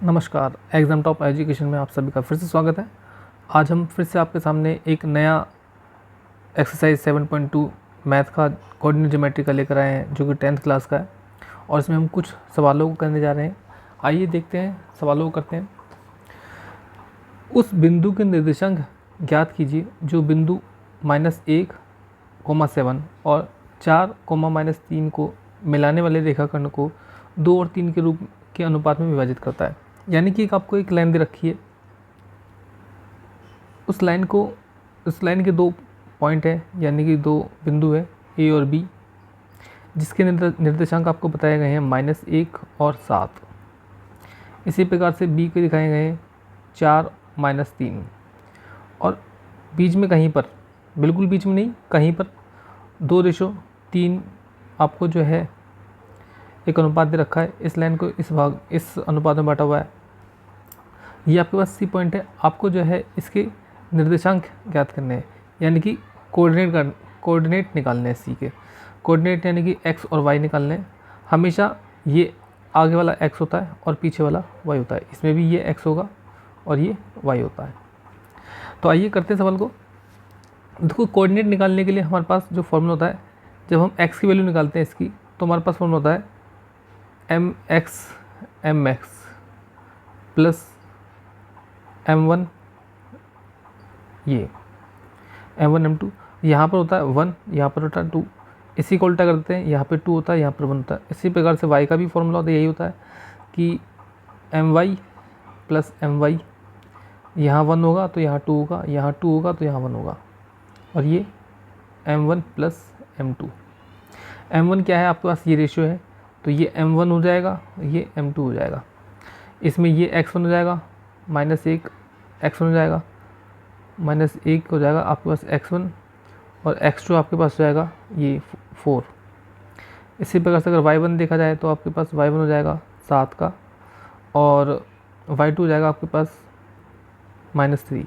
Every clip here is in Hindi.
नमस्कार, एग्ज़ाम टॉप एजुकेशन में आप सभी का फिर से स्वागत है। आज हम फिर से आपके सामने एक नया एक्सरसाइज 7.2 मैथ का कोऑर्डिनेट ज्योमेट्री का लेकर आए हैं, जो कि 10th क्लास का है और इसमें हम कुछ सवालों को करने जा रहे हैं। आइए देखते हैं, सवालों को करते हैं। उस बिंदु के निर्देशांक ज्ञात कीजिए जो बिंदु -1, 7 और 4, -3 को मिलाने वाले रेखाखंड को 2 और 3 के रूप के अनुपात में विभाजित करता है। यानी कि आपको एक लाइन दे रखी है, उस लाइन के 2 पॉइंट है, यानी कि 2 बिंदु है ए और बी, जिसके निर्देशांक आपको बताए गए हैं -1 और 7। इसी प्रकार से बी के दिखाए गए हैं 4, -3 और बीच में कहीं पर, बिल्कुल बीच में नहीं, कहीं पर 2:3 आपको जो है एक अनुपात दे रखा है। इस लाइन को इस अनुपात में बांटा हुआ है। ये आपके पास सी पॉइंट है। आपको जो है इसके निर्देशांक ज्ञात करने हैं, यानी कि कोऑर्डिनेट निकालने हैं। सी के कोऑर्डिनेट यानी कि एक्स और वाई निकालने हैं। हमेशा ये आगे वाला एक्स होता है और पीछे वाला वाई होता है। इसमें भी ये एक्स होगा और ये वाई होता है। तो आइए करते हैं सवाल को। देखो, कोऑर्डिनेट निकालने के लिए हमारे पास जो फॉर्मूला होता है, जब हम एक्स की वैल्यू निकालते हैं इसकी, तो हमारे पास फॉर्मूला होता है mx प्लस m1, ये m1 m2, यहाँ पर होता है 1, यहाँ पर होता है 2। इसी को उल्टा करते हैं, यहाँ पे 2 होता है, यहाँ पर 1 होता है। इसी प्रकार से y का भी फॉर्मूला होता है, यही होता है कि my प्लस my, यहाँ 1 होगा तो यहाँ 2 होगा, यहाँ 2 होगा तो यहाँ 1 होगा, और ये m1 प्लस m2। m1 क्या है, आपके पास ये रेशियो है, तो ये m1 हो जाएगा, ये m2 हो जाएगा। इसमें ये x1 हो जाएगा, -1 x1 हो जाएगा, -1 हो जाएगा आपके पास x1, और x2 आपके पास हो जाएगा ये 4। इसी प्रकार से अगर y1 देखा जाए तो आपके पास y1 हो जाएगा 7 का, और y2 हो जाएगा आपके पास -3।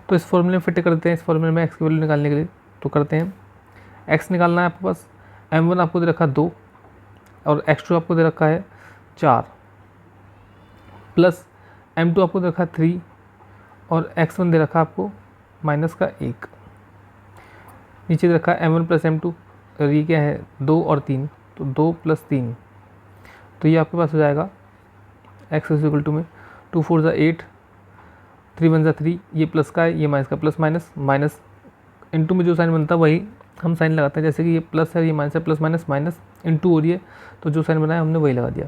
तो इस फॉर्मूले में फिट करते हैं, इस फॉर्मूले में x की वैल्यू निकालने के लिए। तो करते हैं, x निकालना है आपके पास। m1 आपको दे रखा 2 और x2 आपको दे रखा है 4, प्लस m2 आपको दे रखा है 3 और x1 दे रखा है आपको -1। नीचे दे रखा है m1 प्लस m2, और ये क्या है 2 और 3, तो 2 + 3, तो ये आपके पास हो जाएगा x = में 2 4 = 8, 3 1 = 3, ये प्लस का है, ये माइनस का, प्लस माइनस इनटू में जो साइन बनता है वही हम साइन लगाते हैं। जैसे कि ये प्लस है, ये माइनस है, प्लस माइनस इनटू हो रही है, तो जो साइन बनाया हमने वही लगा दिया।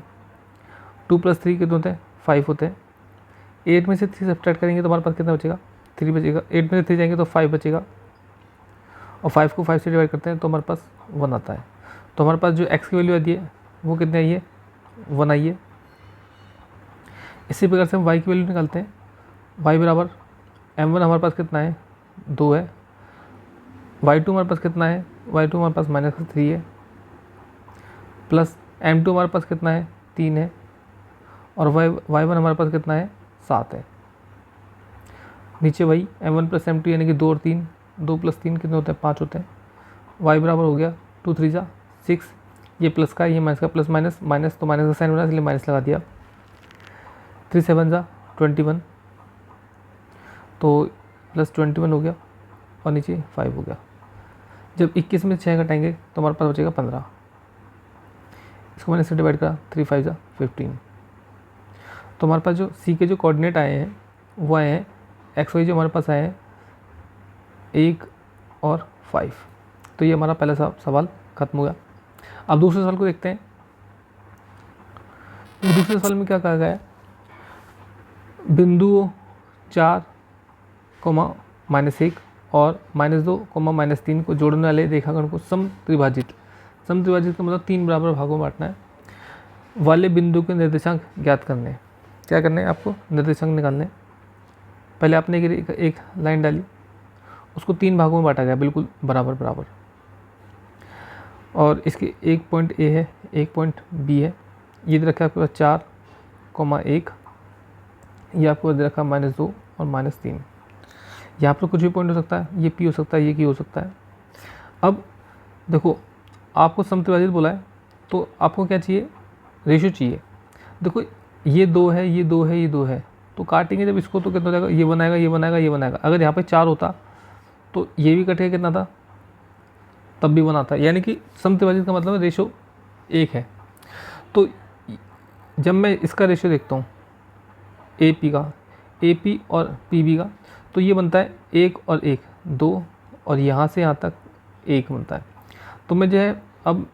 2 + 3 कितने होते हैं, 5 होते हैं। 8 में से 3 सब्ट्रैक्ट करेंगे तो हमारे पास कितना बचेगा, 3 बचेगा। 8 में से 3 जाएंगे तो 5 बचेगा, और 5 को 5 से डिवाइड करते हैं तो हमारे पास 1 आता है। तो हमारे पास जो x की वैल्यू आती है वो कितनी आई है, 1 आई है। इसी प्रकार से हम y की वैल्यू निकालते हैं। y बराबर m1 हमारे पास कितना है, 2 है। y2 हमारे पास कितना है, y2 हमारे पास -3 है, प्लस m2 हमारे पास कितना है, 3 है, और y1 हमारे पास कितना है, 7 है। नीचे वही m1 प्लस m2 यानी कि 2 और 3, 2 + 3 कितने होते हैं, 5 होते हैं। y बराबर हो गया 2 3 = 6, ये प्लस का, ये माइनस का, प्लस माइनस तो माइनस का साइन बना, इसलिए माइनस लगा दिया। 3 7 = 21, तो प्लस 21 हो गया, और नीचे 5 हो गया। जब 21 में 6 घटाएंगे तो हमारे पास बचेगा 15। इसको मैंने इससे डिवाइड करा, 3 5 = 15। तो हमारे पास जो सी के जो कोऑर्डिनेट आए हैं वो आए हैं, एक्स वाई जो हमारे पास आए हैं 1 और 5। तो ये हमारा पहला सवाल खत्म हो गया। अब दूसरे सवाल को देखते हैं। दूसरे सवाल में क्या कहा गया है, बिंदुओं 4, -1 और -2, -3 को जोड़ने वाले रेखाखंड को समत्रिभाजित का मतलब 3 बराबर भागों में बांटना है, वाले बिंदु के निर्देशांक ज्ञात करने हैं। क्या करने हैं आपको, निर्देशांक निकालने हैं। पहले आपने एक लाइन डाली, उसको 3 भागों में बांटा गया, बिल्कुल बराबर, और इसके एक पॉइंट ए है, एक पॉइंट बी है। ये दे रखा है आपके पास 4, 1, ये आपको दे रखा है -2 और -3। यहाँ पर कुछ भी पॉइंट हो सकता है, ये पी हो सकता है, ये क्यू हो सकता है। अब देखो, आपको समत्रिभाजित बोला है तो आपको क्या चाहिए, रेशियो चाहिए। देखो, ये 2 है, ये 2 है, ये 2 है, तो काटेंगे जब इसको तो कितना हो जाएगा, ये बनाएगा, ये बनाएगा, ये बनाएगा। अगर यहाँ पे 4 होता तो ये भी कटेगा, कितना था, तब भी बनाता। यानी कि समत्रिभाजित का मतलब रेशो 1 है। तो जब मैं इसका रेशो देखता हूँ ए पी का, ए पी और पी बी का, तो ये बनता है 1 और 1 2, और यहाँ से यहाँ तक 1 बनता है। तो मैं जो है अब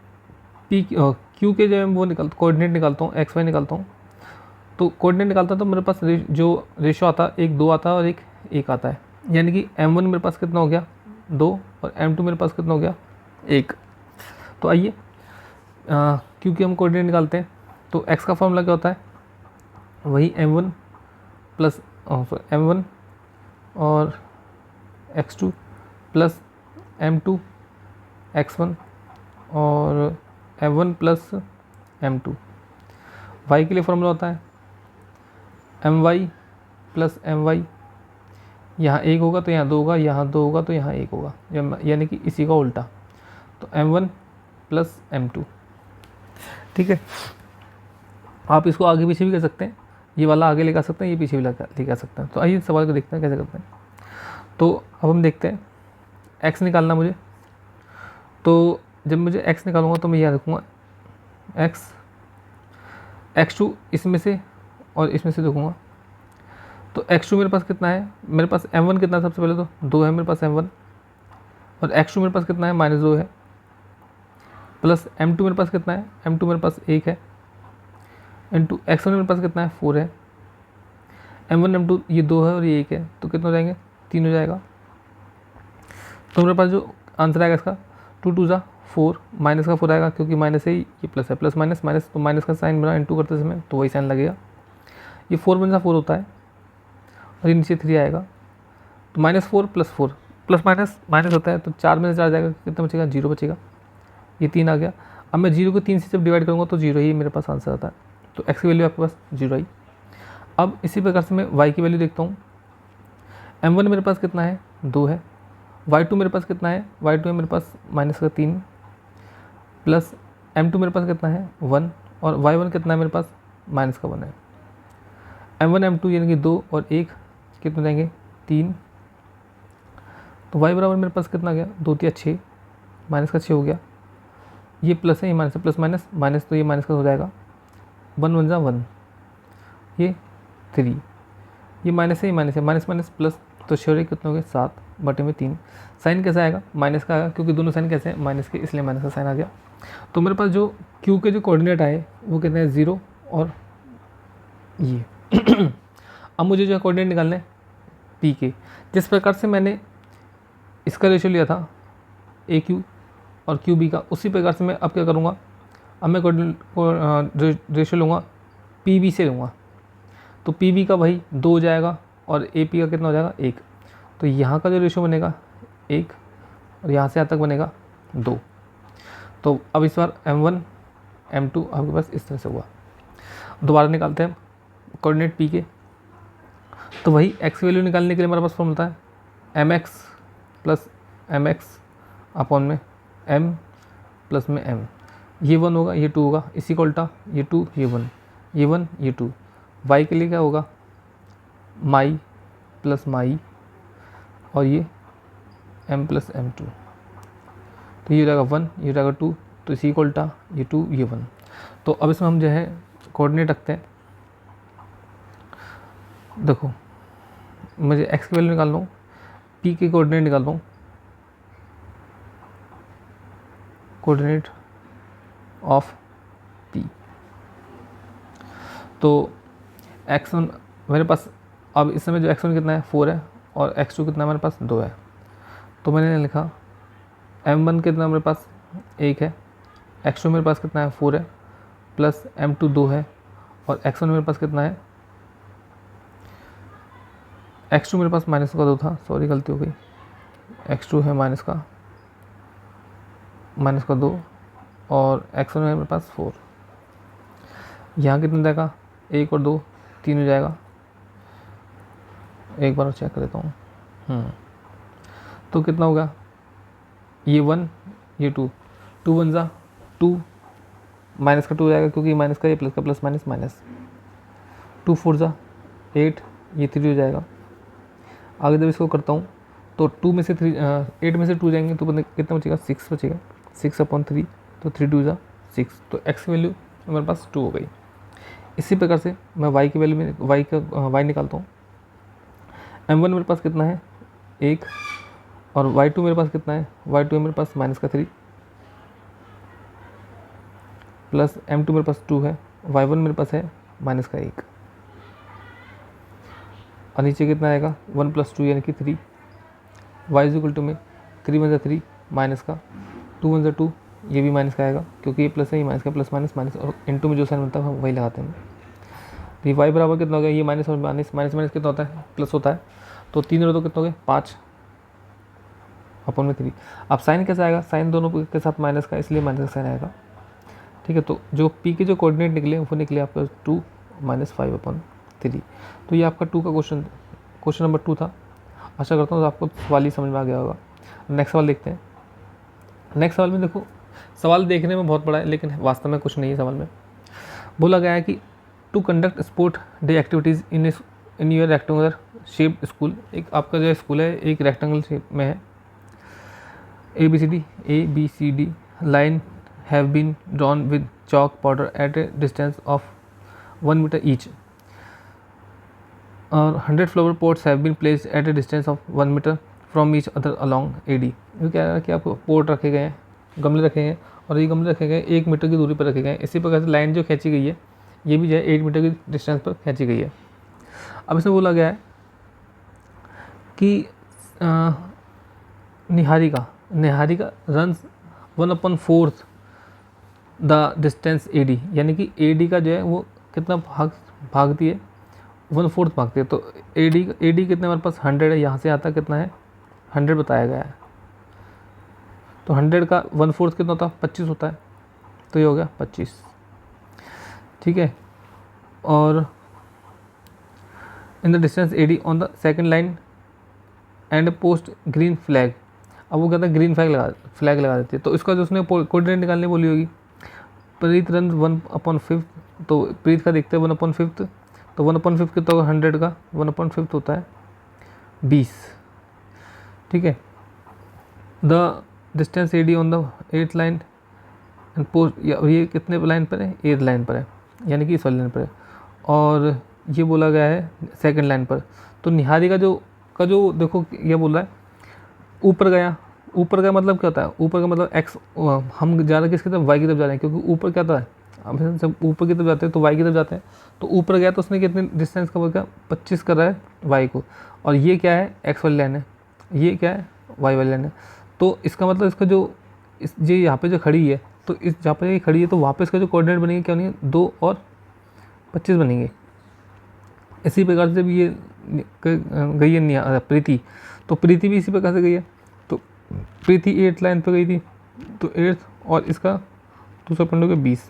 पी क्यू के जो है वो कोऑर्डिनेट निकालता हूँ, एक्स वाई निकालता हूँ। तो कोऑर्डिनेट निकालता हूँ तो मेरे पास जो रेशो आता है 1 2 आता है और 1 1 आता है। यानी कि m1 मेरे पास कितना हो गया 2 और m2 मेरे पास कितना हो गया 1। तो आइए क्योंकि हम कोऑर्डिनेट निकालते हैं तो x का फॉर्मूला क्या होता है, वही m1 प्लस m1 और x2 प्लस m2 x1 और m1 प्लस m2। y के लिए फॉर्मूला होता है my प्लस my, यहाँ 1 होगा तो यहाँ 2 होगा, यहाँ 2 होगा तो यहाँ 1 होगा, यानी कि इसी का उल्टा। तो m1 प्लस m2। ठीक है, आप इसको आगे पीछे भी कर सकते हैं, ये वाला आगे लेकर सकते हैं, ये पीछे भी लेकर सकते हैं। तो आइए सवाल को देखते हैं कैसे करते हैं। तो अब हम देखते हैं x निकालना मुझे। तो जब मुझे x निकालूंगा तो मैं यह रखूँगा x2 इसमें से और इसमें से देखूँगा। तो x2 मेरे पास कितना है, मेरे पास m1 कितना है, सबसे पहले तो 2 है मेरे पास m1, और x2 मेरे पास कितना है -2 है, प्लस m2 मेरे पास कितना है, m2 मेरे पास 1 है, इंटू x1 मेरे पास कितना है 4 है, m1 m2 ये 2 है और ये 1 है, तो कितना हो जाएंगे 3 हो जाएगा। तो मेरे पास जो आंसर आएगा इसका 2 2 जा 4, माइनस का 4 आएगा क्योंकि माइनस है, ये प्लस है, प्लस माइनस माइनस, तो माइनस का साइन बना इंटू करते समय तो वही साइन लगेगा। ये 4 बन जा 4 होता है और ये नीचे 3 आएगा, तो -4 + 4 प्लस माइनस माइनस होता है, तो 4 में से 4 जाएगा, कितना बचेगा 0 बचेगा। ये 3 आ गया। अब मैं 0 को 3 से जब डिवाइड करूँगा तो 0 ही मेरे पास आंसर आता है। तो x की वैल्यू आपके पास 0 आई। अब इसी प्रकार से मैं y की वैल्यू देखता हूँ। m1 मेरे पास कितना है 2 है, y2 मेरे पास कितना है, y2 है मेरे पास -3, प्लस m2 मेरे पास कितना है 1, और y1 कितना है मेरे पास -1 है। m1 m2 यानी कि 2 और 1 कितने जाएंगे 3, तो y बराबर मेरे पास कितना गया 2 3 6, माइनस का 6 हो गया, ये प्लस है ये माइनस है, प्लस माइनस माइनस, तो ये माइनस का हो जाएगा 1 1 जा 1, ये 3, ये माइनस है ये माइनस है, माइनस माइनस प्लस, तो शेयर कितने हो गए 7/3। साइन कैसा आएगा माइनस का आएगा, क्योंकि दोनों साइन कैसे हैं माइनस के, इसलिए माइनस का साइन आ गया। तो मेरे पास जो क्यू के जो कोऑर्डिनेट आए वो कितने हैं 0 और ये अब मुझे जो है कोऑर्डिनेट निकालने हैं पी के। जिस प्रकार से मैंने इसका रेशो लिया था ए क्यू और क्यू बी का, उसी प्रकार से मैं अब क्या करूँगा, अब मैं रेशो लूँगा पी बी से लूँगा। तो पी बी का भाई 2 हो जाएगा और ए पी का कितना हो जाएगा 1। तो यहाँ का जो रेशो बनेगा 1 और यहाँ से यहाँ तक बनेगा 2। तो अब इस बार m1 m2 आपके पास इस तरह से हुआ। दोबारा निकालते हैं कोऑर्डिनेट पी के। तो वही x वैल्यू निकालने के लिए हमारे पास फॉर्मूला है mx प्लस mx अपॉन में m प्लस में m, ये 1 होगा ये 2 होगा, इसी को उल्टा ये 2 ये 1 ये 1 ये 2। y के लिए क्या होगा माई प्लस माई और ये m प्लस m2, तो ये हो जाएगा 1 ये हो जाएगा 2, तो इसी को उल्टा ये 2 ये 1। तो अब इसमें हम जो है कोऑर्डिनेट रखते हैं। देखो मुझे x की वैल्यू निकाल लूँ, p के कोऑर्डिनेट निकाल लूँ, कोऑर्डिनेट ऑफ p। तो x1 मेरे पास, अब इस समय जो x1 कितना है 4 है और x2 कितना है मेरे पास 2 है। तो मैंने लिखा m1 कितना मेरे पास 1 है, x2 मेरे पास कितना है 4 है, प्लस m2 2 है, और x1 मेरे पास कितना है, x2 मेरे पास माइनस का 2 था, सॉरी गलती हो गई, x2 है माइनस का 2 और x1 है मेरे पास 4। यहाँ कितना जाएगा 1 और 2 3 हो जाएगा, एक बार चेक कर देता हूँ। तो कितना होगा ये 1 ये 2, 2 1 जा 2, माइनस का 2 हो जाएगा क्योंकि माइनस का ये प्लस का प्लस माइनस माइनस, 2 4 जा 8, ये 3 हो जाएगा। आगे जब इसको करता हूँ तो 2 में से 3 8 में से 2 जाएंगे तो कितना बचेगा, 6 बचेगा। 6/3 तो 3 2 जा 6, तो x की वैल्यू हमारे पास 2 हो गई। इसी प्रकार से मैं y की वैल्यू में y निकालता हूँ। m1 मेरे पास कितना है, 1, और y2 मेरे पास कितना है, y2 मेरे पास -3 प्लस m2 मेरे पास 2 है, y1 मेरे पास है -1, और नीचे कितना आएगा 1 + 2 यानी कि 3। y = में 3 × 3 माइनस का 2 × 2, ये भी माइनस का आएगा क्योंकि ये प्लस है, ये माइनस का, प्लस माइनस माइनस, और इनटू में जो साइन बनता है हम वही लगाते हैं। तो ये y बराबर कितना हो गया, ये माइनस और माइनस माइनस कितना होता है, प्लस होता है। तो 3 और 2 कितना हो गया, 5/3। अब साइन कैसे आएगा, साइन दोनों के साथ माइनस का, इसलिए माइनस का साइन आएगा। ठीक है, तो जो p के जो कोऑर्डिनेट निकले वो निकले आपका 2 - 5/3। तो ये आपका 2 का क्वेश्चन नंबर 2 था। आशा करता हूँ तो आपको सवाल ही समझ में आ गया होगा। नेक्स्ट सवाल देखते हैं। नेक्स्ट सवाल में देखो, सवाल देखने में बहुत बड़ा है लेकिन वास्तव में कुछ नहीं है। सवाल में बोला गया है कि to conduct sport day activities in your rectangular shaped school. एक आपका जो स्कूल है एक रेक्टेंगल शेप में है। ABCD line have been drawn with chalk powder at a distance of 1 meter each, और 100 flower pots have been placed at a distance of 1 meter from each other along AD। ये क्या है कि आपको पोर्ट रखे गए हैं, गमले रखे हैं, और ये गमले रखे गए 1 मीटर की दूरी पर रखे गए हैं। इसी प्रकार से लाइन जो खींची गई है ये भी जो है 8 मीटर की डिस्टेंस पर खींची गई है। अब इसमें बोला गया है कि Niharika runs 1/4 the distance AD, यानी कि AD का जो है वो कितना भागती है, 1/4 भागती है। तो AD कितने हमारे पास 100 है, यहाँ से आता कितना है 100 बताया गया है। तो 100 का 1/4 कितना होता है, 25 होता है। तो ये हो गया 25। ठीक है, और in the distance AD on the second line and post green flag. अब वो कहता है ग्रीन फ्लैग लगा देती है। तो इसका जो उसने कोऑर्डिनेट निकालने बोली होगी, प्रीत रन 1/5, तो प्रीत का देखते हैं 1/5, तो 1/5 कितना होगा, 100 का 1/5 होता है 20। ठीक है, the distance AD on the 8th line and post, ये कितने लाइन पर है, 8th लाइन पर है, यानी कि इस वाली लाइन पर है, और ये बोला गया है सेकंड लाइन पर। तो निहारिका का जो देखो ये बोल रहा है ऊपर गया मतलब क्या होता है, ऊपर का मतलब x, हम जा रहे हैं किसकी तरफ, y की तरफ जा रहे हैं, क्योंकि ऊपर क्या होता है, अब जब ऊपर की तरफ जाते हैं तो y की तरफ जाते हैं। तो ऊपर गया तो उसने कितने डिस्टेंस कवर किया, 25 कर रहा है y को, और ये क्या है x वाली लाइन है, ये क्या है y वाली लाइन है। तो इसका मतलब इसका जो ये यहाँ पे जो खड़ी है, तो इस जहाँ पर ये खड़ी है तो वहाँ पे इसका जो कोऑर्डिनेट बनेंगे क्या बनेंगे, 2 और 25 बनेंगे। इसी प्रकार से भी ये गई है प्रीति, तो प्रीति भी इसी प्रकार से गई है। तो प्रीति 8th लाइन पर गई थी, तो 8th और इसका दूसरा पॉइंट हो गया 20।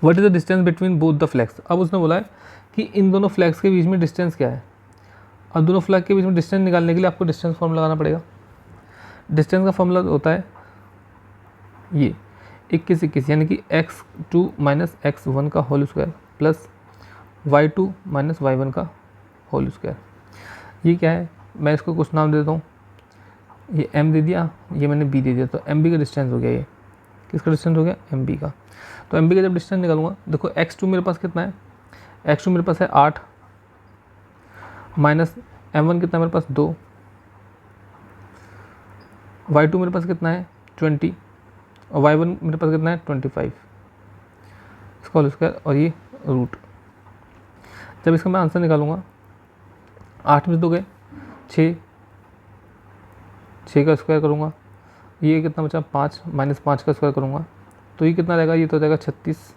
What is the distance between both the flags. अब उसने बोला है कि इन दोनों फ्लैग्स के बीच में डिस्टेंस क्या है, और दोनों फ्लैग के बीच में डिस्टेंस निकालने के लिए आपको डिस्टेंस फॉर्मूला लगाना पड़ेगा। डिस्टेंस का फॉर्मूला होता है ये 21 यानी कि x2 - x1 का whole square plus y2 - y1 का होल स्क्वायर। ये क्या है, मैं इसको कुछ नाम देता हूँ, ये m दे दिया, ये मैंने b दे दिया, तो mb का डिस्टेंस हो गया। ये किसका डिस्टेंस हो गया, mb का। तो mb का जब डिस्टेंस निकालूंगा, देखो x2 मेरे पास कितना है, x2 मेरे पास है 8 माइनस m1 कितना मेरे पास 2, y2 मेरे पास कितना है 20, और y1 मेरे पास कितना है 25, इसका होल स्क्वायर, और ये रूट। जब इसका मैं आंसर निकालूंगा, 8 में 2 गए 6 का स्क्वायर करूँगा, ये कितना बचा 5 माइनस 5 का स्क्वायर करूँगा, तो ये कितना रहेगा, ये तो हो जाएगा 36,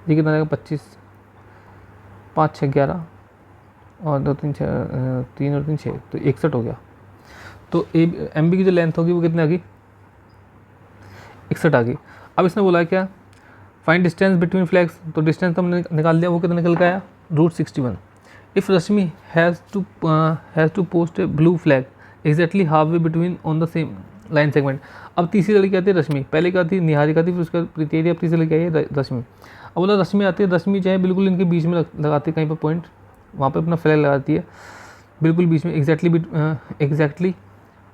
ये कितना रहेगा 25, 5 6 11, और 2 3 6 3 और 3 6, तो 61 हो गया। तो एम बी की जो लेंथ होगी वो कितनी आ गई, 61 आ गई। अब इसने बोला क्या, फाइंड डिस्टेंस बिटवीन फ्लैग्स, तो डिस्टेंस तो हमने निकाल दिया, वो कितना निकल के आया √61। If Rashmi has to post a blue flag exactly half way between on the same line segment. अब तीसरी लड़की आती है रश्मि, पहले क्या थी निहारिका थी, फिर उसके बाद प्रीति थी, अब तीसरी लड़की आई है रश्मि। अब बोला रश्मि आती है, रश्मि चाहे बिल्कुल इनके बीच में लगाती है कहीं पर पॉइंट, वहाँ पे अपना फ्लैग लगाती है बिल्कुल बीच में, एग्जैक्टली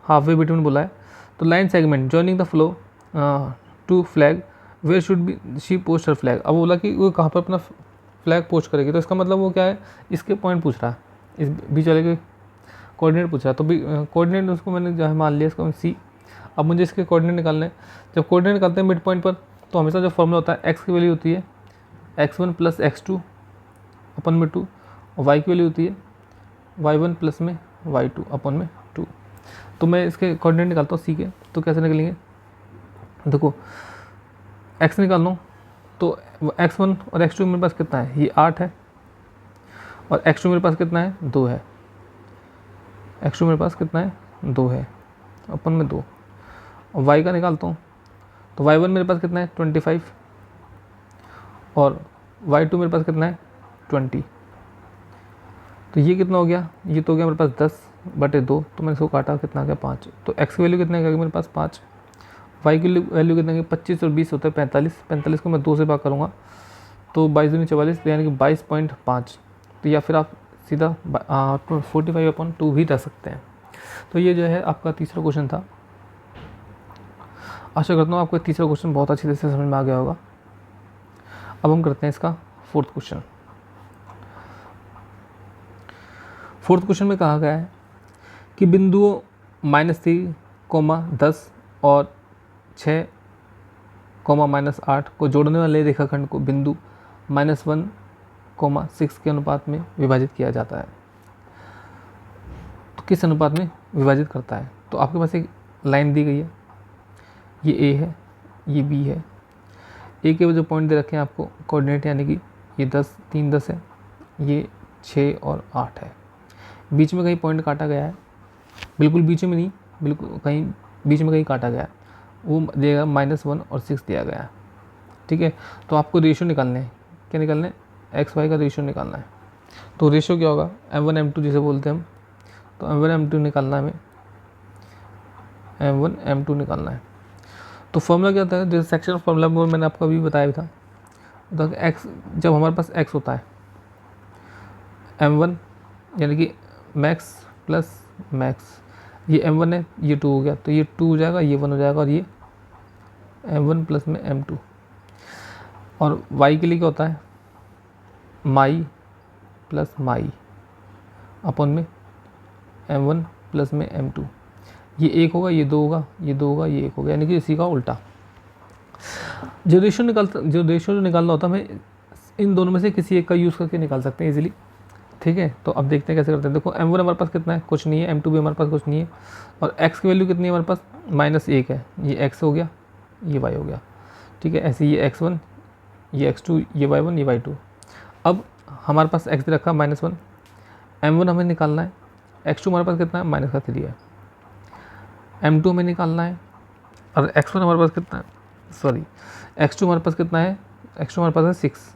हाफ वे बिटवीन बोला है। तो line segment joining the flow to flag where should be she post her flag. अब बोला कि वो कहाँ पर अपना फ्लैग पोस्ट करेगी, तो इसका मतलब वो क्या है, इसके पॉइंट पूछ रहा है, इस बीच वाले के कोऑर्डिनेट पूछ रहा है। तो कोऑर्डिनेट उसको मैंने जो है मान लिया इसको सी। अब मुझे इसके कोऑर्डिनेट निकालने हैं। जब कोऑर्डिनेट निकालते हैं मिड पॉइंट पर, तो हमेशा जो फॉर्मूला होता है एक्स की वैल्यू होती है x1 प्लस x2 अपन में 2, और y की वैल्यू होती है y1 प्लस में y2 अपन में 2। तो मैं इसके कोऑर्डिनेट निकालता हूँ सी के, तो कैसे निकलेंगे, देखो x निकाल लो, तो x1 और x2 मेरे पास कितना है, ये 8 है, और x2 मेरे पास कितना है, 2 है। x2 मेरे पास कितना है, 2 है, अपन में 2। और y का निकालता हूँ, तो y1 मेरे पास कितना है, 25, और y2 मेरे पास कितना है, 20। तो ये कितना हो गया, ये तो हो गया मेरे पास 10/2, तो मैंने इसको काटा, कितना आ गया 5। तो x की वैल्यू कितना है मेरे पास 5, y की वैल्यू कितना है 25 और 20 होता है 45। 45 को मैं 2 से भाग करूँगा तो 22 दूनी 44, यानी कि 22.5। तो या फिर आप सीधा 45/2 भी रख सकते हैं। तो ये जो है आपका तीसरा क्वेश्चन था। आशा करता हूँ आपको तीसरा क्वेश्चन बहुत अच्छी तरह से समझ में आ गया होगा। अब हम करते हैं इसका फोर्थ क्वेश्चन। फोर्थ क्वेश्चन में कहा गया है कि बिंदुओं -3, 10 और 6, -8 को जोड़ने वाले रेखाखंड को बिंदु -1, 6 के अनुपात में विभाजित किया जाता है। तो किस अनुपात में विभाजित करता है, तो आपके पास एक लाइन दी गई है, ये ए है, ये बी है। ए के जो पॉइंट दे रखे हैं आपको कोऑर्डिनेट, यानी कि ये 10, 3, 10 है, ये 6 और 8 है। बीच में कहीं पॉइंट काटा गया है, बिल्कुल बीच में नहीं, बिल्कुल कहीं बीच में कहीं काटा गया है, वो देगा -1 और 6 दिया गया है। ठीक है, तो आपको रेशियो निकालने हैं, क्या निकालना है, एक्स वाई का रेशियो निकालना है। तो रेशियो क्या होगा, m1 m2 जिसे बोलते हैं हम, तो m1 m2 निकालना है हमें, m1 m2 निकालना है। तो फॉर्मूला क्या होता है, जैसे सेक्शन फॉर्मूला में मैंने आपको अभी बताया भी था, तो x जब हमारे पास x होता है m1 यानी कि मैक्स प्लस मैक्स, ये m1 है, ये 2 हो गया, तो ये 2 हो जाएगा, ये 1 हो जाएगा, और ये m1 प्लस में m2। और y के लिए क्या होता है, माई प्लस माई अपन में m1 प्लस में m2। ये 1 होगा, ये 2 होगा, ये 2 होगा, ये 1 होगा, यानी कि इसी का उल्टा। जो रेशियो निकालना होता है हमें इन दोनों में से किसी एक का यूज़ करके निकाल सकते हैं इजीली। ठीक है, तो अब देखते हैं कैसे करते हैं। देखो m1 हमारे पास कितना है, कुछ नहीं है, m2 भी हमारे पास कुछ नहीं है, और x की वैल्यू कितनी है हमारे पास, -1 है, ये x हो गया, ये y हो गया। ठीक है, ऐसे ये x1, ये x2, ये y1, ये y2। अब हमारे पास x दे रखा -1, m1 हमें निकालना है, x2 हमारे पास कितना है, -3 है, m2 हमें निकालना है, और x1 हमारे पास कितना है, सॉरी x2 हमारे पास कितना है, x2 हमारे पास है 6,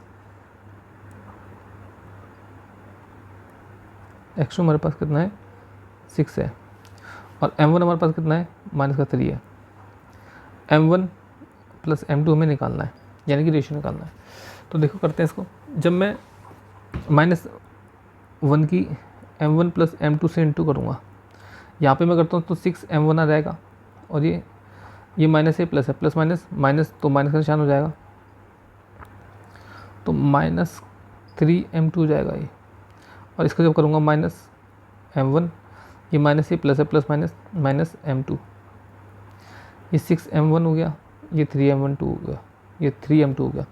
x2 हमारे पास कितना है, 6 है, और m1 हमारे पास कितना है, -3 है। m1 प्लस m2 हमें निकालना है, यानी कि रेशियो निकालना है। तो देखो करते हैं इसको, जब मैं -1 की m1 प्लस m2 से इंटू करूँगा, यहाँ पे मैं करता हूँ तो 6 m1 आ जाएगा, और ये माइनस है, प्लस है, प्लस माइनस माइनस, तो माइनस का निशान हो जाएगा, तो -3 m2 हो जाएगा ये। और इसको जब करूँगा -m1, ये माइनस, ये प्लस है, प्लस माइनस -m2, ये 6 m1 हो गया, ये 3 m1 हो गया, ये 3 m2 हो गया।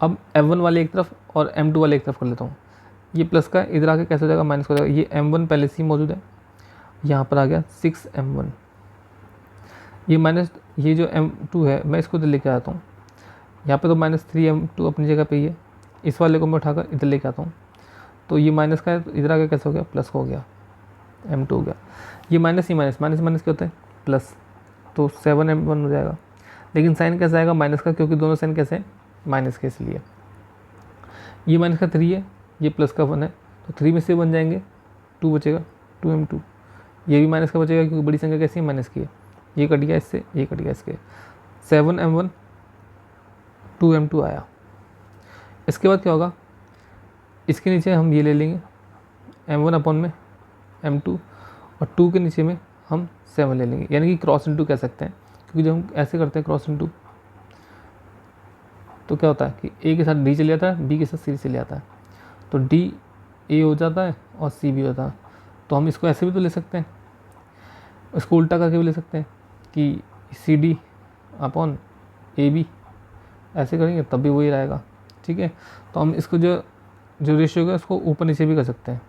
अब m1 वाले एक तरफ और m2 वाले एक तरफ कर लेता हूँ। ये प्लस का इधर आके कैसे हो जाएगा, माइनस हो जाएगा। ये m1 पहले से ही मौजूद है, यहाँ पर आ गया 6 m1, ये माइनस, ये जो m2 है मैं इसको इधर लेके आता हूँ, यहाँ पे तो -3 m2 अपनी जगह पे ही है, इस वाले को मैं उठाकर इधर लेके आता हूँ, तो ये माइनस का है, तो इधर आके कैसे हो गया, प्लस का हो गया, m2 हो गया। ये माइनस ही माइनस, माइनस माइनस क्या होता है, प्लस, तो 7 m1 हो जाएगा। लेकिन साइन कैसा आएगा, माइनस का, क्योंकि दोनों साइन कैसे हैं, माइनस के, इसलिए ये माइनस का 3 है, ये प्लस का 1 है, तो 3 में से बन जाएंगे, 2 बचेगा, 2m2। ये भी माइनस का बचेगा, क्योंकि बड़ी संख्या कैसी है, माइनस की है, ये कट गया इससे, ये कट गया इसके, 7m1 2m2 आया। इसके बाद क्या होगा, इसके नीचे हम ये ले लेंगे m1 अपॉन में m2 और 2 के नीचे में हम 7 ले लेंगे, यानी कि क्रॉस इंटू कह सकते हैं, क्योंकि जब हम ऐसे करते हैं क्रॉस इंटू तो क्या होता है कि ए के साथ डी चले जाता है, बी के साथ सी चले जाता है, तो डी ए हो जाता है और सी बी होता है। तो हम इसको ऐसे भी तो ले सकते हैं, इसको उल्टा करके भी ले सकते हैं कि C D upon A B, ऐसे करेंगे तब भी वही रहेगा। ठीक है, तो हम इसको जो रेशियो है उसको ऊपर नीचे भी कर सकते हैं,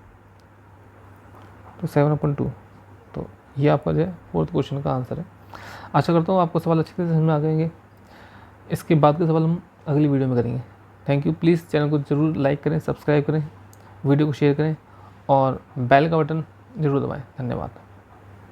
तो 7/2। तो ये आपका जो है 4th क्वेश्चन का आंसर है। आशा करता हूँ आपको सवाल अच्छे से समझ में आ जाएंगे। इसके बाद के सवाल हम अगली वीडियो में करेंगे। Thank you. प्लीज़ चैनल को ज़रूर लाइक करें, सब्सक्राइब करें, वीडियो को शेयर करें और बेल का बटन ज़रूर दबाएं। धन्यवाद।